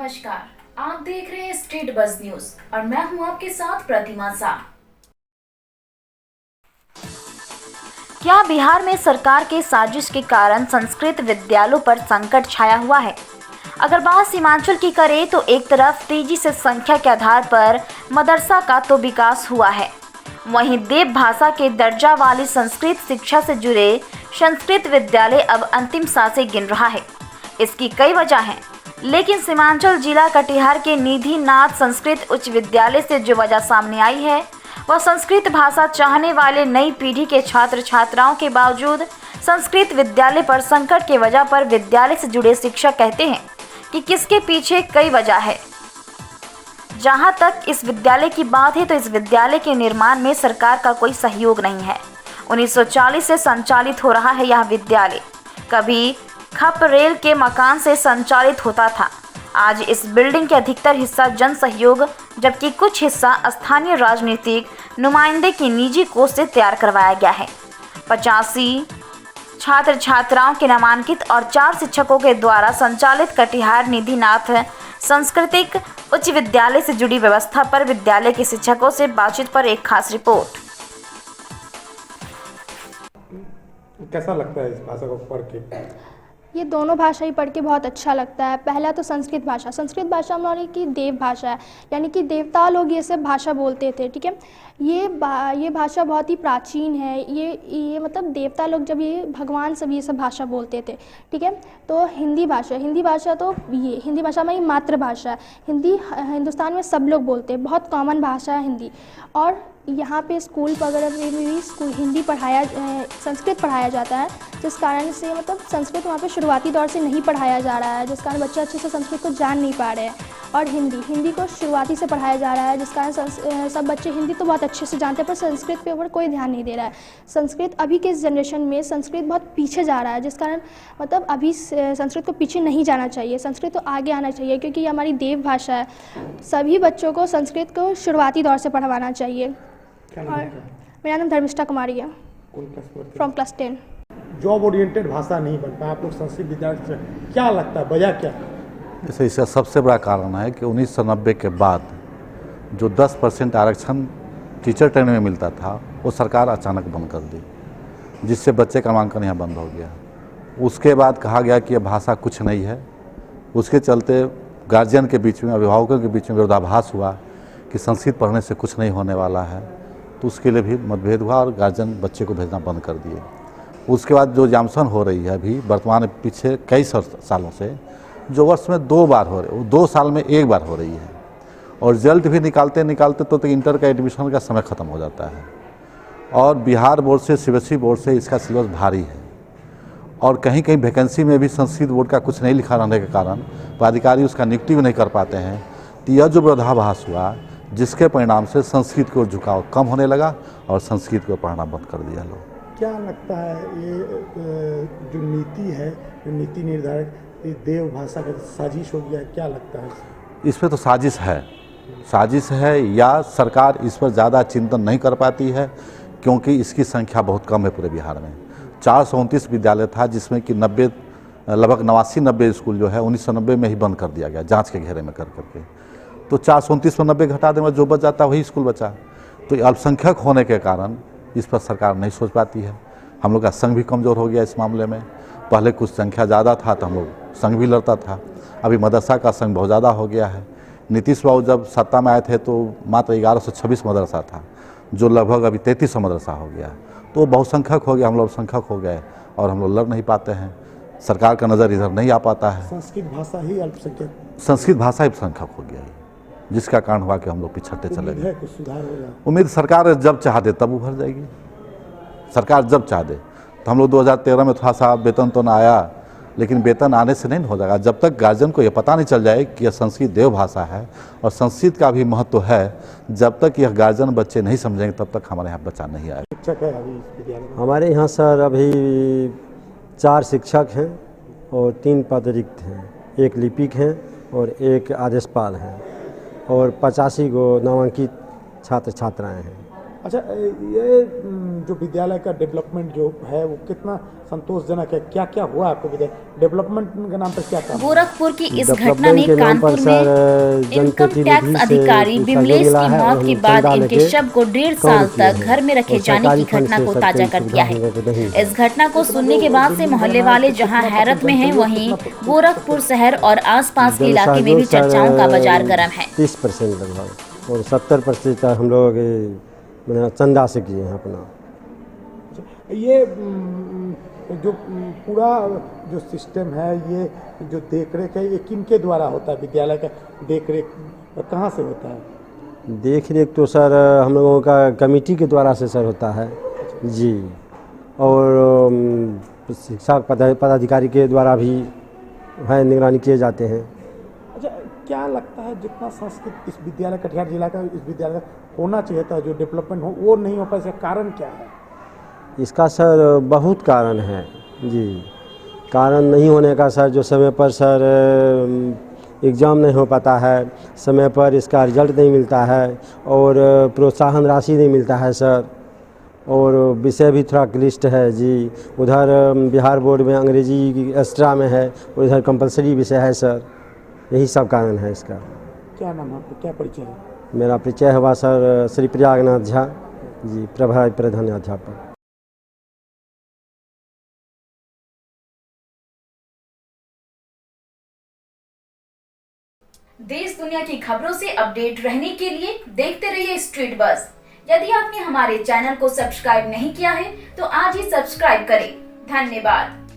नमस्कार, आप देख रहे हैं स्टेट बज़ न्यूज और मैं हूं आपके साथ प्रतिमा शाह। क्या बिहार में सरकार के साजिश के कारण संस्कृत विद्यालयों पर संकट छाया हुआ है? अगर बात सीमांचल की करें तो एक तरफ तेजी से संख्या के आधार पर मदरसा का तो विकास हुआ है, वहीं देव भाषा के दर्जा वाली संस्कृत शिक्षा से जुड़े संस्कृत विद्यालय अब अंतिम सांसें गिन रहा है। इसकी कई वजह हैं, लेकिन सीमांचल जिला कटिहार के निधि नाथ संस्कृत उच्च विद्यालय से जो वजह सामने आई है वह संस्कृत भाषा चाहने वाले नई पीढ़ी के छात्र छात्राओं के बावजूद संस्कृत विद्यालय पर संकट के वजह पर विद्यालय से जुड़े शिक्षक कहते हैं कि किसके पीछे कई वजह है। जहां तक इस विद्यालय की बात है तो इस विद्यालय के निर्माण में सरकार का कोई सहयोग नहीं है। 1940 से संचालित हो रहा है यह विद्यालय। कभी खप रेल के मकान से संचालित होता था। आज इस बिल्डिंग के अधिकतर हिस्सा जन सहयोग जबकि कुछ हिस्सा स्थानीय राजनीतिक नुमाइंदे की निजी कोष से तैयार करवाया गया है। 85 छात्र छात्राओं के नामांकित और 4 शिक्षकों के द्वारा संचालित कटिहार निधि नाथ सांस्कृतिक उच्च विद्यालय से जुड़ी व्यवस्था पर विद्यालय के शिक्षकों से बातचीत पर एक खास रिपोर्ट। कैसा लगता है इस भाषा को पढ़ के? ये दोनों भाषा ही पढ़ के बहुत अच्छा लगता है। पहला तो संस्कृत भाषा हम लोगों की देव भाषा है, यानी कि देवता लोग ये सब भाषा बोलते थे। ठीक है, ये भाषा बहुत ही प्राचीन है। ये मतलब देवता लोग जब ये भगवान सब ये सब भाषा बोलते थे। ठीक है, तो हिंदी भाषा तो ये हिंदी भाषा हमारी मातृभाषा है। हिंदी हिंदुस्तान में सब लोग बोलते हैं, बहुत कॉमन भाषा है हिंदी। और यहाँ पे स्कूल वगैरह में भी हिंदी संस्कृत पढ़ाया जाता है, जिस कारण से मतलब संस्कृत वहाँ पे शुरुआती दौर से नहीं पढ़ाया जा रहा है, जिस कारण बच्चे अच्छे से संस्कृत को जान नहीं पा रहे हैं। और हिंदी को शुरुआती से पढ़ाया जा रहा है, जिस कारण सब बच्चे हिंदी तो बहुत अच्छे से जानते हैं पर संस्कृत पे ऊपर कोई ध्यान नहीं दे रहा है। संस्कृत अभी के इस जनरेशन में संस्कृत बहुत पीछे जा रहा है, जिस कारण मतलब अभी संस्कृत को पीछे नहीं जाना चाहिए, संस्कृत तो आगे आना चाहिए, क्योंकि ये हमारी देव भाषा है। सभी बच्चों को संस्कृत को शुरुआती दौर से पढ़वाना चाहिए। और मेरा नाम धर्मिष्ठा कुमारी है, फ्रॉम क्लास 10। जॉब ओरिएंटेड भाषा नहीं बन पाया आप लोग संस्कृत विद्यालय से, क्या लगता है वजह क्या? जैसे इसका सबसे बड़ा कारण है कि 1990 के बाद जो 10% आरक्षण टीचर ट्रेनिंग में मिलता था वो सरकार अचानक बंद कर दी, जिससे बच्चे का नामांकन यहाँ बंद हो गया। उसके बाद कहा गया कि यह भाषा कुछ नहीं है। उसके चलते गार्जियन के बीच में, अभिभावकों के बीच में विरोधाभास हुआ कि संस्कृत पढ़ने से कुछ नहीं होने वाला है, तो उसके लिए भी मतभेद हुआ और गार्जियन बच्चे को भेजना बंद कर दिए। उसके बाद जो एग्जामिनेशन हो रही है अभी वर्तमान पीछे कई सालों से, जो वर्ष में 2 बार हो रही है, 2 साल में 1 बार हो रही है, और रिजल्ट भी निकालते तो इंटर का एडमिशन का समय ख़त्म हो जाता है। और बिहार बोर्ड से सीबीएसई बोर्ड से इसका सिलेबस भारी है, और कहीं कहीं वैकेंसी में भी संस्कृत बोर्ड का कुछ नहीं लिखा रहने के कारण पदाधिकारी उसका नियुक्ति भी नहीं कर पाते हैं। तो यह जो विरोधाभास हुआ, जिसके परिणाम से संस्कृत को झुकाव कम होने लगा और संस्कृत को पढ़ना बंद कर दिया लोग। क्या लगता है ये जो नीति है, जो नीति निर्धारक, ये देव भाषा का साजिश हो गया है, क्या लगता है? इस पर तो साजिश है या सरकार इस पर ज़्यादा चिंतन नहीं कर पाती है, क्योंकि इसकी संख्या बहुत कम है पूरे बिहार में। 429 विद्यालय था, जिसमें कि लगभग 89-90 स्कूल जो है 1990 में ही बंद कर दिया गया, जांच के घेरे में कर करके। तो 429 में 90 घटा देंगे, जो बच जाता वही स्कूल बचा। तो अल्पसंख्यक होने के कारण इस पर सरकार नहीं सोच पाती है। हम लोग का संघ भी कमज़ोर हो गया इस मामले में। पहले कुछ संख्या ज़्यादा था तो हम लोग संघ भी लड़ता था, अभी मदरसा का संघ बहुत ज़्यादा हो गया है। नीतीश बाबू जब सत्ता में आए थे तो मात्र 1126 मदरसा था, जो लगभग अभी 3300 मदरसा हो गया। तो बहुसंख्यक हो गया, हम लोग संख्यक हो गए और हम लोग लड़ नहीं पाते हैं। सरकार का नज़र इधर नहीं आ पाता है। संस्कृत भाषा ही अल्पसंख्यक हो गया है, जिसका कारण हुआ कि हम लोग पिछड़ते चले गए। कुछ सुधार होगा? उम्मीद सरकार जब चाह दे तब उभर जाएगी। सरकार जब चाह दे तो हम लोग 2013 में थोड़ा सा वेतन तो ना आया, लेकिन वेतन आने से नहीं हो जाएगा जब तक गार्जियन को यह पता नहीं चल जाए कि यह संस्कृत देव भाषा है और संस्कृत का भी महत्व है। जब तक यह गार्जियन बच्चे नहीं समझेंगे तब तक हमारे यहाँ बच्चा नहीं आएगा। शिक्षक है अभी इस विद्यालय में? हमारे यहाँ सर अभी 4 शिक्षक हैं और 3 पद रिक्त हैं, 1 लिपिक हैं और 1 आदेशपाल हैं, और 85 को नामांकित छात्र छात्राएँ हैं। अच्छा, ये जो विद्यालय का डेवलपमेंट जो है वो कितना संतोषजनक है? क्या क्या हुआ आपको विद्यालय डेवलपमेंट के नाम पर? क्या काम? गोरखपुर की इस घटना ने कानपुर में इनकम टैक्स अधिकारी बिमलेश की मौत के बाद इनके शव को 1.5 साल तक घर में रखे जाने की घटना को ताजा कर दिया है। इस घटना को सुनने के बाद से मोहल्ले वाले जहां हैरत में हैं, वहीं गोरखपुर शहर और आसपास के इलाके में भी चर्चाओं का बाजार गर्म है। 30% लगभग और 70% हम लोग चंदा से किए हैं अपना। ये जो पूरा जो सिस्टम है, ये जो देख रेख है, ये किन के द्वारा होता है? विद्यालय का देख रेख कहाँ से होता है? देख रेख तो सर हम लोगों का कमेटी के द्वारा से सर होता है जी, और शिक्षा पदाधिकारी के द्वारा भी है, निगरानी किए जाते हैं। अच्छा, क्या लगता है जितना संस्कृत इस विद्यालय कटिहार जिला का इस विद्यालय होना चाहिए था, जो डेवलपमेंट हो वो नहीं हो पाया, इसका कारण क्या है? इसका सर बहुत कारण है जी। कारण नहीं होने का सर, जो समय पर सर एग्ज़ाम नहीं हो पाता है, समय पर इसका रिजल्ट नहीं मिलता है, और प्रोत्साहन राशि नहीं मिलता है सर, और विषय भी थोड़ा क्लिष्ट है जी। उधर बिहार बोर्ड में अंग्रेजी एक्स्ट्रा में है और इधर कंपलसरी विषय है सर। यही सब कारण है इसका। क्या नाम है आपका, क्या परिचय है? मेरा परिचय हुआ सर श्री प्रयागनाथ झा जी, प्रभारी प्रधानाध्यापक। देश दुनिया की खबरों से अपडेट रहने के लिए देखते रहिए स्ट्रीट बज़। यदि आपने हमारे चैनल को सब्सक्राइब नहीं किया है तो आज ही सब्सक्राइब करें। धन्यवाद।